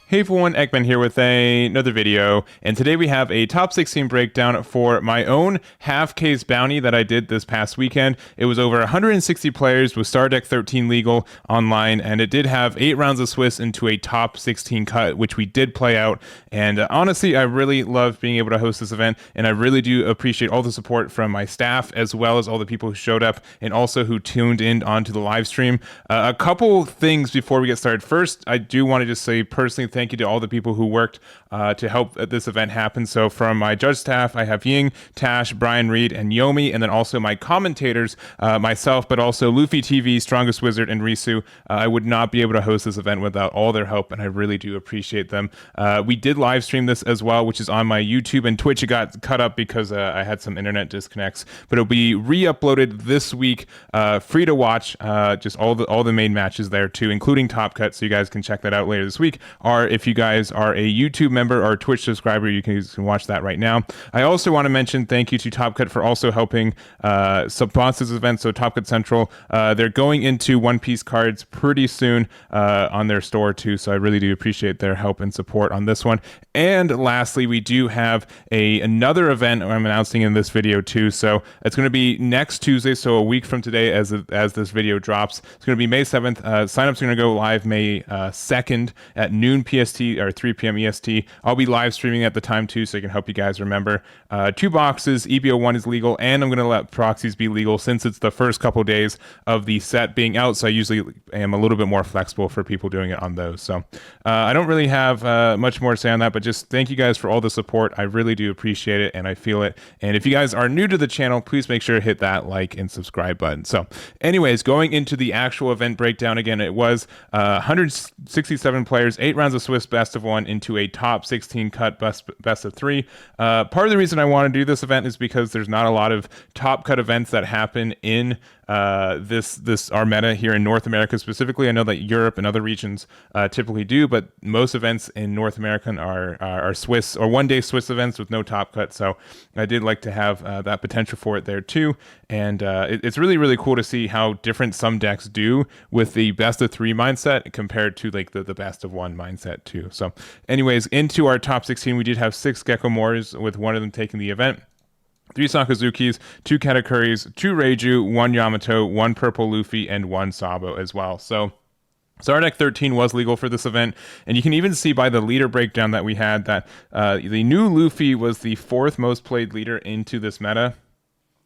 Hey everyone, Egman here with another video, and today we have a top 16 breakdown for my own half case bounty that I did this past weekend. It was over 160 players with Star Deck 13 legal online, and it did have 8 rounds of Swiss into a top 16 cut, which we did play out. And honestly, I really love being able to host this event, and I really do appreciate all the support from my staff, as well as all the people who showed up, and also who tuned in onto the live stream. A couple things before we get started. First, I do want to just say personally, thank you to all the people who worked to help this event happen. So from my judge staff, I have Ying, Tash, Brian Reed, and Yomy, and then also my commentators, myself, but also Luffy TV, Strongest Wizard, and Risu. I would not be able to host this event without all their help, and I really do appreciate them. We did live stream this as well, which is on my YouTube and Twitch. It got cut up because I had some internet disconnects, but it'll be re-uploaded this week, free to watch. Just all the main matches there too, including Top Cut, so you guys can check that out later this week. Or if you guys are a YouTube member or a Twitch subscriber, you can watch that right now. I also want to mention thank you to Top Cut for also helping sponsor this event. So Top Cut Central, they're going into One Piece cards pretty soon on their store too. So I really do appreciate their help and support on this one. And lastly, we do have another event I'm announcing in this video too. So it's going to be next Tuesday, so a week from today as this video drops. It's going to be May 7th. Signups are going to go live May 2nd at noon PST or 3 p.m. EST. I'll be live streaming at the time too, so I can help you guys remember. 2 boxes, EBO1 is legal, and I'm going to let proxies be legal since it's the first couple days of the set being out, so I usually am a little bit more flexible for people doing it on those. So I don't really have much more to say on that, but just thank you guys for all the support. I really do appreciate it, and I feel it. And if you guys are new to the channel, please make sure to hit that like and subscribe button. So anyways, going into the actual event breakdown, again, it was 167 players, 8 rounds of Swiss best of 1 into a top 16 cut best of 3. Part of the reason I want to do this event is because there's not a lot of top cut events that happen in our meta here in North America specifically. I know that Europe and other regions typically do, but most events in North America are Swiss or one-day Swiss events with no top cut. So I did like to have that potential for it there too. And it's really, really cool to see how different some decks do with the best of 3 mindset compared to like the best of 1 mindset too. So anyways, into our top 16, we did have 6 Gecko Morias, with one of them taking the event. 3 Sakazukis, 2 Katakuris, 2 Reiju, 1 Yamato, 1 Purple Luffy, and 1 Sabo as well. So Star Deck 13 was legal for this event, and you can even see by the leader breakdown that we had that the new Luffy was the 4th most played leader into this meta,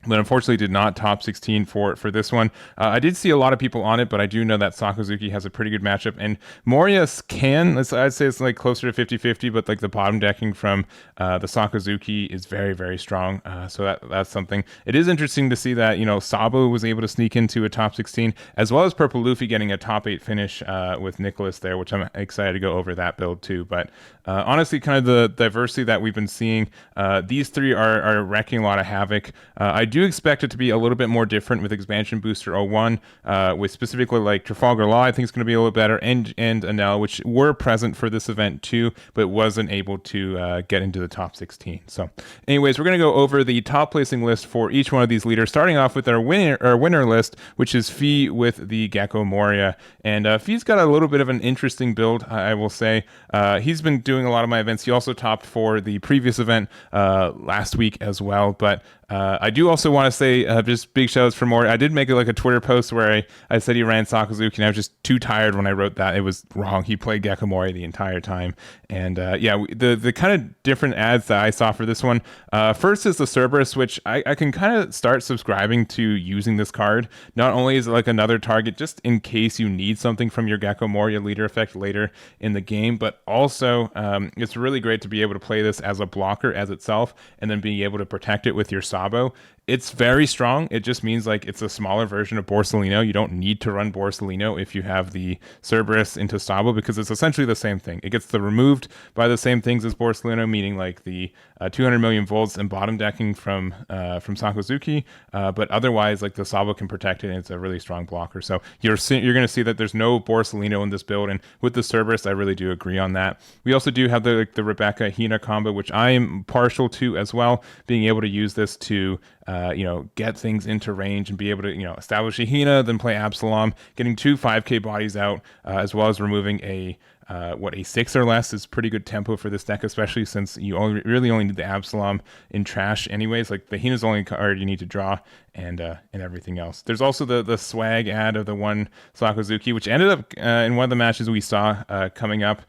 but unfortunately did not top 16 for this one. I did see a lot of people on it, but I do know that Sakazuki has a pretty good matchup, and Moria I'd say it's like closer to 50-50, but like the bottom decking from the Sakazuki is very, very strong. So that's something. It is interesting to see that, Sabo was able to sneak into a top 16, as well as Purple Luffy getting a top 8 finish with Nicholas there, which I'm excited to go over that build too. But honestly, kind of the diversity that we've been seeing, these 3 are wrecking a lot of havoc. I do expect it to be a little bit more different with Expansion Booster 01, with specifically like Trafalgar Law. I think it's going to be a little better, and Anel, which were present for this event too, but wasn't able to get into the top 16. So anyways, we're going to go over the top placing list for each one of these leaders, starting off with our winner list, which is Fee with the Gecko Moria. And Fee's got a little bit of an interesting build, I will say. He's been doing a lot of my events. He also topped for the previous event last week as well, but I do also want to say just big shout outs for Moria. I did make like a Twitter post where I said he ran Sakazuki, and I was just too tired when I wrote that. It was wrong. He played Gecko Moria the entire time. And yeah, the kind of different ads that I saw for this one, first is the Cerberus, which I can kind of start subscribing to using this card. Not only is it like another target just in case you need something from your Gecko Moria leader effect later in the game, but also it's really great to be able to play this as a blocker as itself, and then being able to protect it with your Sabo. It's very strong. It just means like it's a smaller version of Borsalino. You don't need to run Borsalino if you have the Cerberus into Sabo, because it's essentially the same thing. It gets removed by the same things as Borsalino, meaning like the 200 million volts and bottom decking from Sakazuki, but otherwise like the Sabo can protect it, and it's a really strong blocker. So you're going to see that there's no Borsalino in this build, and with the Cerberus, I really do agree on that. We also do have the Rebecca Hina combo, which I am partial to as well, being able to use this to get things into range and be able to, establish a Hina, then play Absalom, getting 2 5k bodies out, as well as removing a a 6 or less is pretty good tempo for this deck, especially since you really only need the Absalom in trash anyways. Like the Hina's the only card you need to draw, and everything else. There's also the swag ad of the one Sakazuki, which ended up in one of the matches we saw coming up.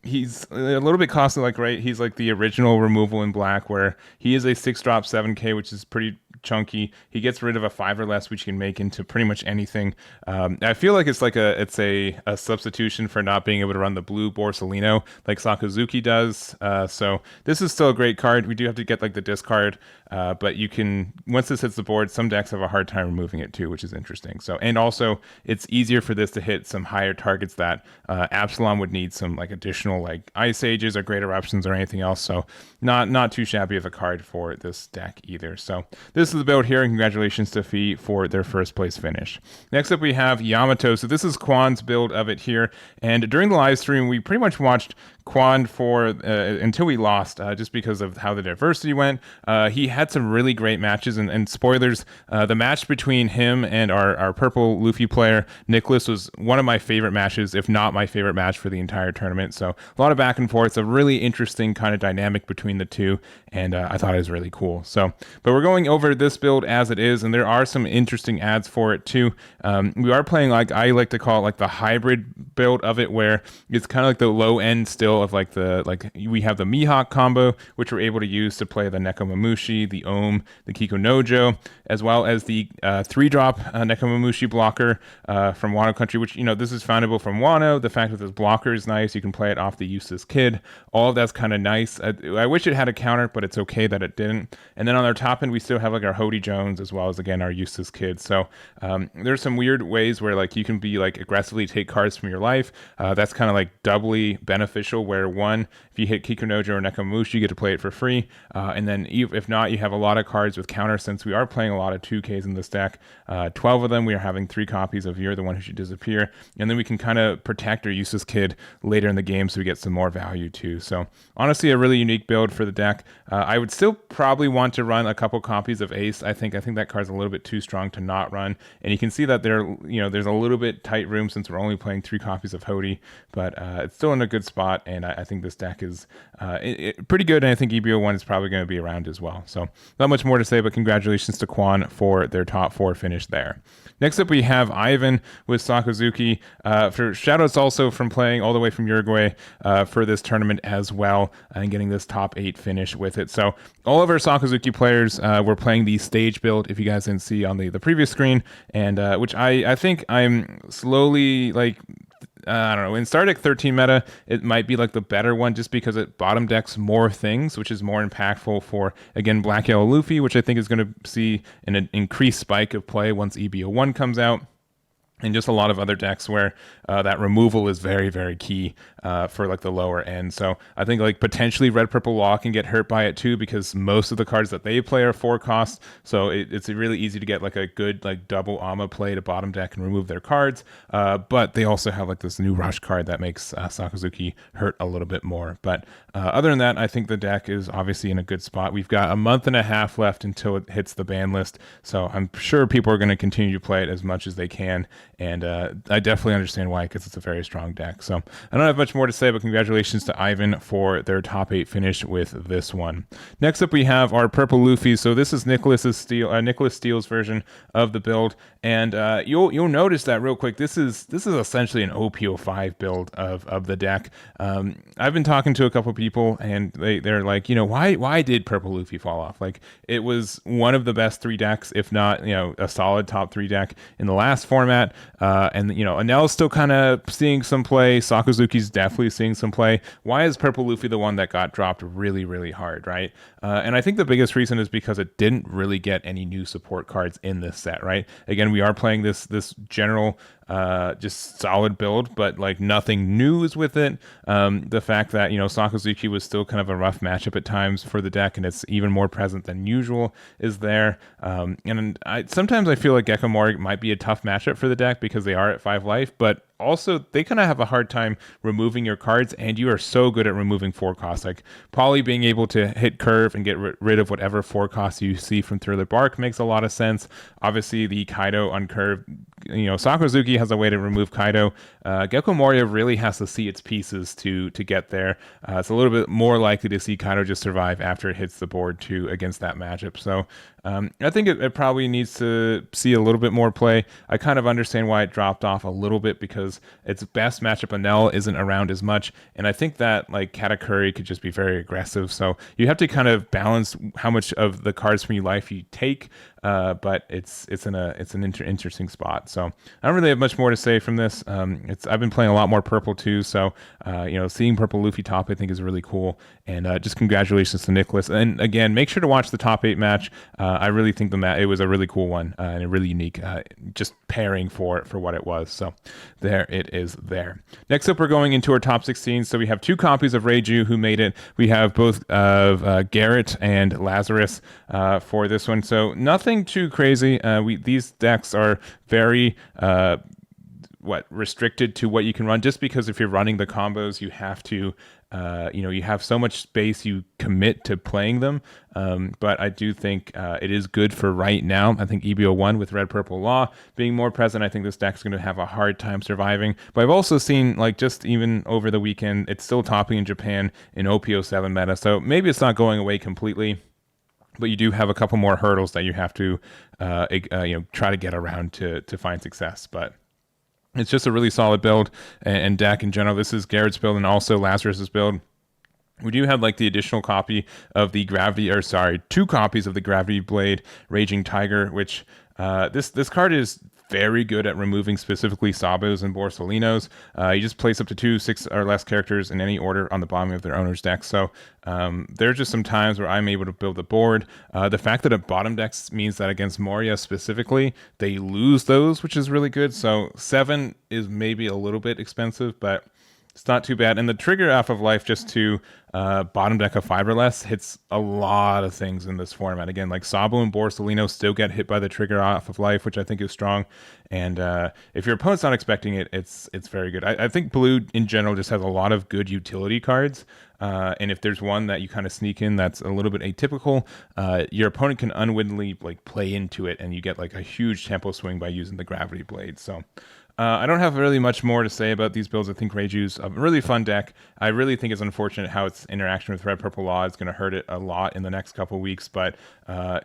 He's a little bit costly, like, right? He's like the original removal in black, where he is a 6-drop 7k, which is pretty chunky. He gets rid of a 5 or less, which you can make into pretty much anything. I feel like it's like a substitution for not being able to run the blue Borsalino like Sakazuki does. So this is still a great card. We do have to get like the discard, but you can, once this hits the board, some decks have a hard time removing it too, which is interesting. So, and also it's easier for this to hit some higher targets that Absalom would need some like additional like Ice Ages or Great Eruptions or anything else. So not too shabby of a card for this deck either. So this is the build here, and congratulations to Fee for their first place finish. Next up we have Yamato. So this is Quan's build of it here, and during the live stream we pretty much watched Quan for until we lost, just because of how the diversity went. He had some really great matches, and spoilers, the match between him and our purple Luffy player Nicholas was one of my favorite matches, if not my favorite match for the entire tournament. So a lot of back and forth, a really interesting kind of dynamic between the two, and I thought it was really cool. So, but we're going over this build as it is, and there are some interesting ads for it too. We are playing, like I like to call it, like the hybrid build of it, where it's kind of like the low end still of like we have the Mihawk combo, which we're able to use to play the Nekomamushi, the Ohm, the Kikunojo, as well as the 3-drop Nekomamushi blocker from Wano Country, which, you know, this is foundable from Wano. The fact that this blocker is nice, you can play it off the Useless Kid. All of that's kind of nice. I wish it had a counter, but it's okay that it didn't. And then on our top end, we still have like our Hody Jones, as well as, again, our Useless Kid. So there's some weird ways where like you can be like aggressively take cards from your life. That's kind of like doubly beneficial, where one, if you hit Kikunojo or Nekomamushi, you get to play it for free. And then if not, you have a lot of cards with counter, since we are playing a lot of 2Ks in this deck. 12 of them, we are having 3 copies of You're the One Who Should Disappear. And then we can kind of protect our Useless Kid later in the game, so we get some more value too. So honestly, a really unique build for the deck. I would still probably want to run a couple copies of Ace. I think that card's a little bit too strong to not run. And you can see that there's a little bit tight room since we're only playing 3 copies of Hody, but it's still in a good spot. And I think this deck is pretty good, and I think EBO 1 is probably going to be around as well. So not much more to say, but congratulations to Quan for their top 4 finish there. Next up, we have Ivan with Sakazuki. For shoutouts also from playing all the way from Uruguay for this tournament as well, and getting this top 8 finish with it. So all of our Sakazuki players were playing the stage build, if you guys didn't see on the previous screen, and which I think I'm slowly like, I don't know, in Star Deck 13 meta, it might be like the better one, just because it bottom decks more things, which is more impactful for, again, Black Yellow Luffy, which I think is going to see an increased spike of play once EBO 1 comes out. And just a lot of other decks where that removal is very, very key for like the lower end. So I think like potentially Red Purple Law can get hurt by it too, because most of the cards that they play are 4 costs. So it's really easy to get like a good like double Ama play to bottom deck and remove their cards. But they also have like this new Rush card that makes Sakazuki hurt a little bit more. But other than that, I think the deck is obviously in a good spot. We've got a month and a half left until it hits the ban list. So I'm sure people are going to continue to play it as much as they can. And I definitely understand why, because it's a very strong deck. So I don't have much more to say, but congratulations to Ivan for their top 8 finish with this one. Next up, we have our purple Luffy. So this is Nicholas Steele's version of the build, and you'll notice that real quick. This is essentially an OP05 build of the deck. I've been talking to a couple people, and they're like, why did purple Luffy fall off? Like, it was one of the best 3 decks, if not a solid top 3 deck in the last format. And Anel's still kind of seeing some play. Sakazuki's definitely seeing some play. Why is purple Luffy the one that got dropped really, really hard, right? And I think the biggest reason is because it didn't really get any new support cards in this set, right? Again, we are playing this general just solid build, but like nothing new is with it. The fact that Sakazuki was still kind of a rough matchup at times for the deck, and it's even more present than usual is there. And sometimes I feel like Gecko Moria might be a tough matchup for the deck because they are at 5 life, but also they kind of have a hard time removing your cards, and you are so good at removing 4 costs. Like Polly being able to hit curve and get rid of whatever 4 costs you see from Thriller Bark makes a lot of sense. Obviously, the Kaido on curve, Sakazuki has a way to remove Kaido. Gecko Moria really has to see its pieces to get there. It's a little bit more likely to see Kaido just survive after it hits the board too against that matchup. So I think it probably needs to see a little bit more play. I kind of understand why it dropped off a little bit because its best matchup Anel isn't around as much, and I think that like Katakuri could just be very aggressive. So you have to kind of balance how much of the cards from your life you take. But it's an interesting spot. So I don't really have much more to say from this. I've been playing a lot more purple too. So seeing purple Luffy top I think is really cool. And just congratulations to Nicholas. And again, make sure to watch the top 8 match. I really think it was a really cool one and a really unique just pairing for what it was. So there it is there. Next up, we're going into our top 16. So we have 2 copies of Reiju who made it. We have both of Garrett and Lazarus for this one. So nothing too crazy. These decks are very restricted to what you can run, just because if you're running the combos you have to you have so much space you commit to playing them, but I do think it is good for right now. I think EBO1 with Red Purple Law being more present, I think this deck's going to have a hard time surviving. But I've also seen, like, just even over the weekend, it's still topping in Japan in OPO7 meta, so maybe it's not going away completely, but you do have a couple more hurdles that you have to try to get around to find success. But it's just a really solid build and deck in general. This is Garrett's build and also Lazarus's build. We do have like the additional copy of the 2 copies of the Gravity Blade Raging Tiger, which this card is very good at removing specifically Sabos and Borsalinos. You just place up to 2 6 or less characters in any order on the bottom of their owner's deck. So there are just some times where I'm able to build the board. The fact that a bottom deck means that against Moria specifically, they lose those, which is really good. So 7 is maybe a little bit expensive, but it's not too bad. And the trigger off of life just to bottom deck a Fiberless hits a lot of things in this format. Again, like Sabo and Borsalino still get hit by the trigger off of life, which I think is strong. And if your opponent's not expecting it, it's very good. I think blue in general just has a lot of good utility cards. And if there's one that you kind of sneak in that's a little bit atypical, your opponent can unwittingly like play into it, and you get like a huge tempo swing by using the Gravity Blade. So I don't have really much more to say about these builds. I think Reiju's a really fun deck. I really think it's unfortunate how its interaction with Red Purple Law is going to hurt it a lot in the next couple weeks. But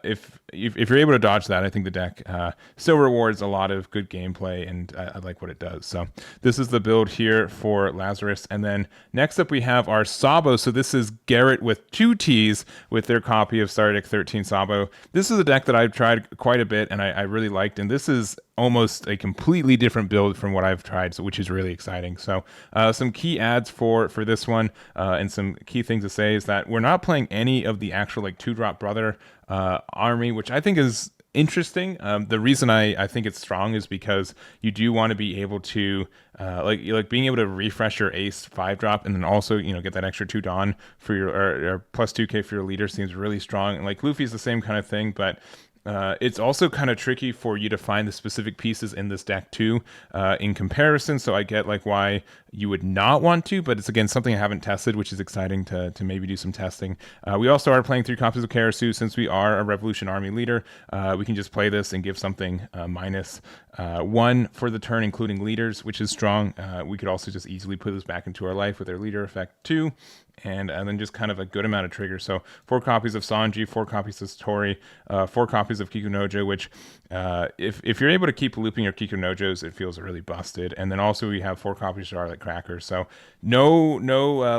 if you're able to dodge that, I think the deck still rewards a lot of good gameplay, and I like what it does. So this is the build here for Lazarus. And then next up we have our Sabo. So this is Garrett with 2 T's with their copy of Star Deck 13 Sabo. This is a deck that I've tried quite a bit and I really liked, and this is almost a completely different build from what I've tried, so which is really exciting. So some key adds for this one and some key things to say is that we're not playing any of the actual like 2-drop brother army, which I think is interesting. The reason I think it's strong is because you do want to be able to like being able to refresh your ace 5-drop and then also get that extra 2 Dawn for your or plus 2k for your leader seems really strong. And like Luffy's the same kind of thing, but it's also kind of tricky for you to find the specific pieces in this deck too, in comparison. So I get like why you would not want to, but it's again something I haven't tested, which is exciting to maybe do some testing. We also are playing 3 copies of Karasu. Since we are a Revolution Army leader, we can just play this and give something -1 for the turn, including leaders, which is strong. We could also just easily put this back into our life with our leader effect too. And then just kind of a good amount of triggers. So 4 copies of Sanji, 4 copies of Satori, 4 copies of Kikunojo, which if you're able to keep looping your Kikunojos, it feels really busted. And then also we have 4 copies of Charlotte Cracker. So no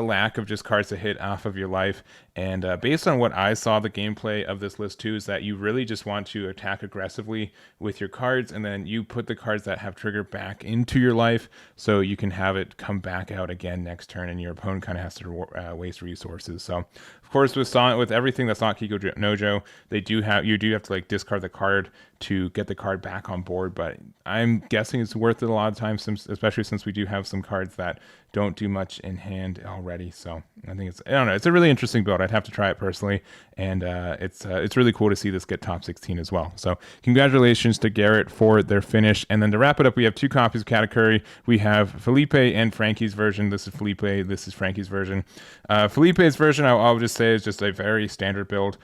lack of just cards to hit off of your life. And based on what I saw, the gameplay of this list too is that you really just want to attack aggressively with your cards, and then you put the cards that have trigger back into your life so you can have it come back out again next turn, and your opponent kind of has to waste resources. So Of course, with everything that's not Kiko Nojo, you do have to like discard the card to get the card back on board. But I'm guessing it's worth it a lot of times, especially since we do have some cards that don't do much in hand already. So I think I don't know, it's a really interesting build. I'd have to try it personally, and it's really cool to see this get top 16 as well. So congratulations to Garrett for their finish. And then to wrap it up, we have 2 copies of Katakuri. We have Filipe and Frankie's version. This is Filipe, this is Frankie's version. Filipe's version, I'll just say, is just a very standard build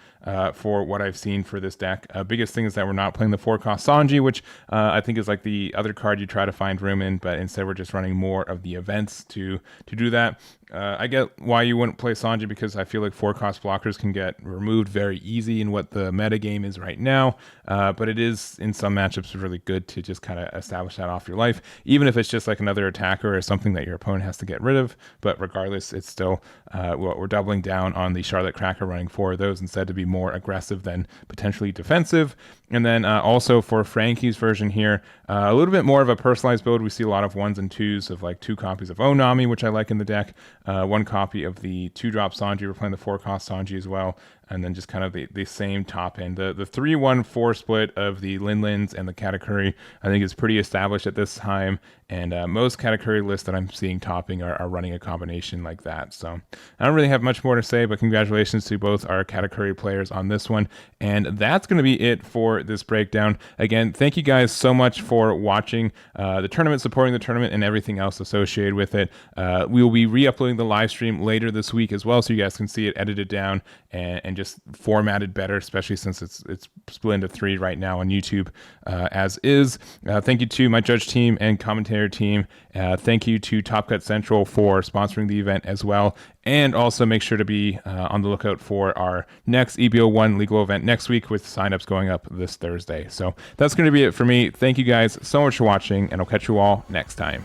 for what I've seen for this deck. Biggest thing is that we're not playing the 4-cost Sanji, which I think is like the other card you try to find room in, but instead we're just running more of the events to do that. I get why you wouldn't play Sanji, because I feel like 4-cost blockers can get removed very easy in what the meta game is right now, but it is in some matchups really good to just kind of establish that off your life, even if it's just like another attacker or something that your opponent has to get rid of. But regardless, it's still we're doubling down on the Charlotte Cracker, running 4 of those instead to be more aggressive than potentially defensive. And then also for Frankie's version here, a little bit more of a personalized build. We see a lot of 1s and 2s of like 2 copies of Onami, which I like in the deck, 1 copy of the 2-drop Sanji. We're playing the 4-cost Sanji as well, and then just kind of the same top end. The 3-1-4 split of the Linlins and the Katakuri, I think, is pretty established at this time, and most Katakuri lists that I'm seeing topping are running a combination like that. So I don't really have much more to say, but congratulations to both our Katakuri players on this one. And that's going to be it for this breakdown. Again, thank you guys so much for watching the tournament, supporting the tournament, and everything else associated with it. We will be re-uploading the live stream later this week as well, so you guys can see it edited down and just formatted better, especially since it's split into 3 right now on YouTube as is. Thank you to my judge team and commentator team. Thank you to Top Cut Central for sponsoring the event as well. And also make sure to be on the lookout for our next EBO1 legal event next week, with signups going up this Thursday. So that's going to be it for me. Thank you guys so much for watching, and I'll catch you all next time.